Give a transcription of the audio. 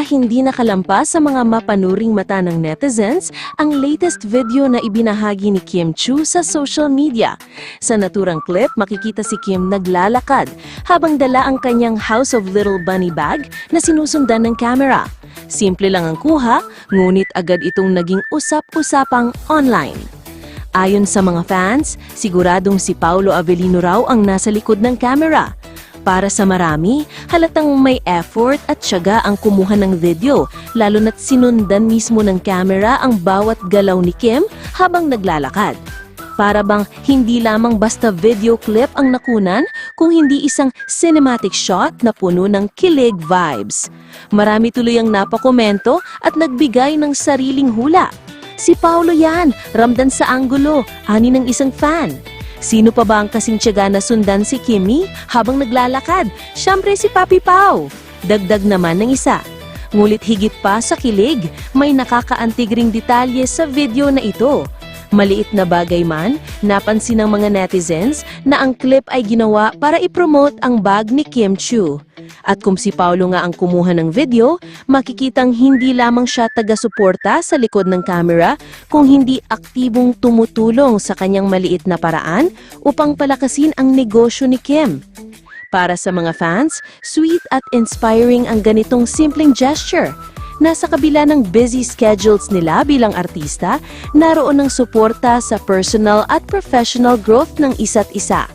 Tila hindi nakalampas sa mga mapanuring mata ng netizens ang latest video na ibinahagi ni Kim Chiu sa social media. Sa naturang clip, makikita si Kim naglalakad habang dala ang kanyang House of Little Bunny bag na sinusundan ng camera. Simple lang ang kuha, ngunit agad itong naging usap-usapang online. Ayon sa mga fans, siguradong si Paolo Avellino raw ang nasa likod ng camera. Para sa marami, halatang may effort at tiyaga ang kumuha ng video, lalo na't sinundan mismo ng camera ang bawat galaw ni Kim habang naglalakad. Para bang hindi lamang basta video clip ang nakunan, kung hindi isang cinematic shot na puno ng kilig vibes. Marami tuloy ang napakomento at nagbigay ng sariling hula. Si Paolo yan, ramdam sa anggulo, ani ng isang fan. Sino pa ba ang kasing tiyaga na sundan si Kimmy habang naglalakad? Siyempre si Papi Pao. Dagdag naman ng isa. Ngulit higit pa sa kilig, may nakakaantig ring detalye sa video na ito. Maliit na bagay man, napansin ng mga netizens na ang clip ay ginawa para ipromote ang bag ni Kim Chiu. At kung si Paolo nga ang kumuha ng video, makikitang hindi lamang siya taga-suporta sa likod ng camera, kung hindi aktibong tumutulong sa kanyang maliit na paraan upang palakasin ang negosyo ni Kim. Para sa mga fans, sweet at inspiring ang ganitong simpleng gesture. Nasa kabila ng busy schedules nila bilang artista, naroon ang suporta sa personal at professional growth ng isa't isa.